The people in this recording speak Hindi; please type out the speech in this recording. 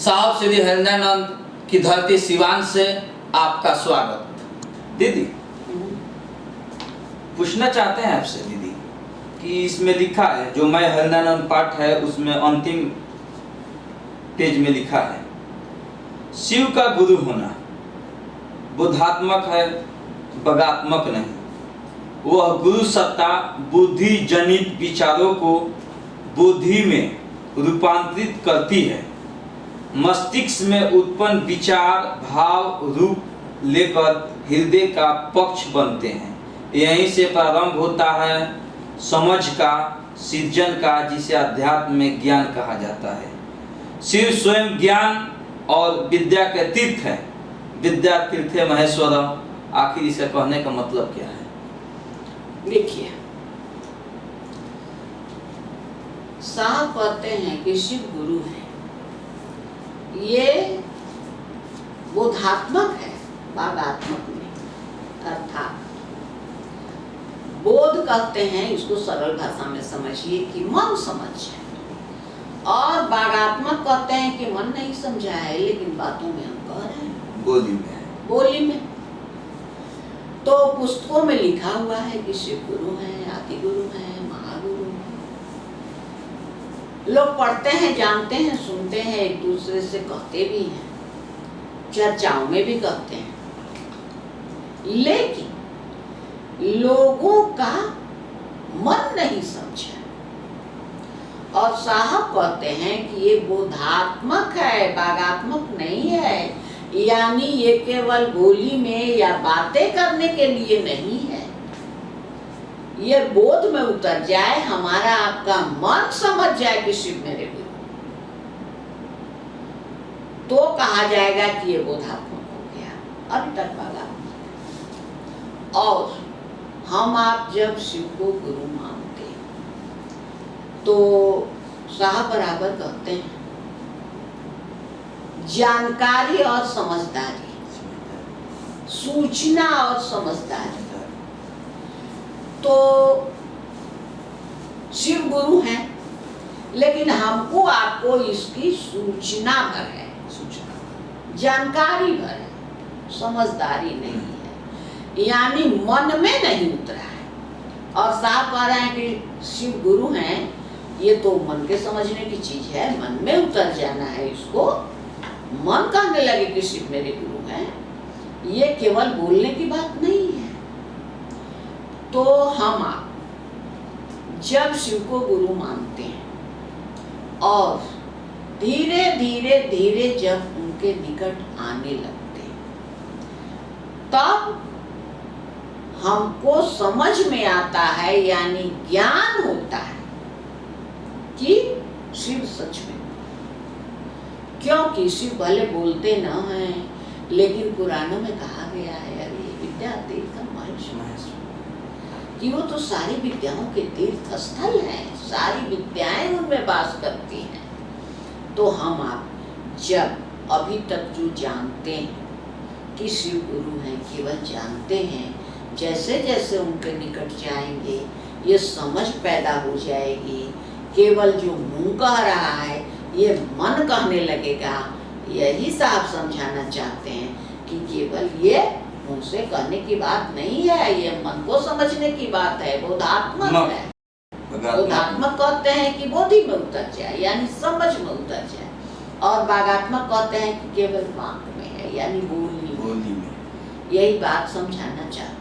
साहब श्री हरिनानंद की धरती सिवान से आपका स्वागत। दीदी पूछना चाहते हैं आपसे दीदी कि इसमें लिखा है, जो मैं हरिनानंद पाठ है उसमें अंतिम पेज में लिखा है, शिव का गुरु होना बुद्धात्मक है, बगात्मक नहीं। वह गुरु सत्ता बुद्धि जनित विचारों को बुद्धि में रूपांतरित करती है। मस्तिष्क में उत्पन्न विचार भाव रूप लेकर हृदय का पक्ष बनते हैं। यहीं से प्रारंभ होता है समझ का, सृजन का, जिसे अध्यात्म में ज्ञान कहा जाता है। शिव स्वयं ज्ञान और विद्या के तीर्थ है। विद्या तीर्थे महेश्वरम। आखिर इसे कहने का मतलब क्या है? देखिए, साहब कहते हैं कि शिव गुरु है, ये बोधात्मक है, बागात्मक नहीं। अर्थात बोध कहते हैं, इसको सरल भाषा में समझिए कि मन समझ है, और बागात्मक कहते हैं कि मन नहीं समझा है लेकिन बातों में हम कह रहे हैं, बोली में। तो पुस्तकों में लिखा हुआ है कि शिव गुरु हैं, आदि गुरु हैं, महागुरु हैं। लोग पढ़ते हैं, जानते हैं, सुनते हैं, एक दूसरे से कहते भी हैं, चर्चाओं में भी कहते हैं, लेकिन लोगों का मन नहीं समझा। और साहब कहते हैं कि ये बोधात्मक है, बागात्मक नहीं है। यानी ये केवल बोली में या बातें करने के लिए नहीं है, ये बोध में उतर जाए, हमारा आपका मन समझ जाए कि शिव मेरे गुरु, तो कहा जाएगा कि ये बोधात्मक हो गया। अभी तक बागात्मक। और हम आप जब शिव को गुरु मानते तो साहब बराबर कहते हैं जानकारी और समझदारी, सूचना और समझदारी। तो शिव गुरु हैं, लेकिन हमको आपको इसकी सूचना भर है, जानकारी भर है, समझदारी नहीं है, यानी मन में नहीं उतरा है। और साहब कह रहे हैं कि शिव गुरु हैं, ये तो मन के समझने की चीज है, मन में उतर जाना है इसको। मन कहने लगे कि शिव मेरे गुरु हैं, ये केवल बोलने की बात नहीं है। तो हम आप जब शिव को गुरु मानते हैं और धीरे धीरे धीरे जब उनके निकट आने लगते हैं, तब हमको समझ में आता है, यानी ज्ञान होता है कि शिव सच में, क्योंकि शिव भले बोलते न हैं, लेकिन पुराणों में कहा गया है, अरे विद्या तीर्थ महेश्वर, कि वो तो सारी विद्याओं के तीर्थ स्थल हैं, सारी विद्याएं उनमें वास करती हैं। तो हम आप जब अभी तक जो जानते हैं कि शिव गुरु हैं, केवल जानते हैं, जैसे जैसे उनके निकट जाएंगे ये समझ पैदा हो जाएगी। केवल जो मुंह कह रहा है ये मन कहने लगेगा। यही साहब समझाना चाहते हैं कि केवल ये मुंह से कहने की बात नहीं है, ये मन को समझने की बात है, बोधात्मक है। बोधात्मक कहते हैं कि बोधि में उतर जाए, यानी समझ में उतर जाए, और बागात्मक कहते हैं कि केवल वाक में है, यानी बोली में। यही बात समझाना चाहते हैं।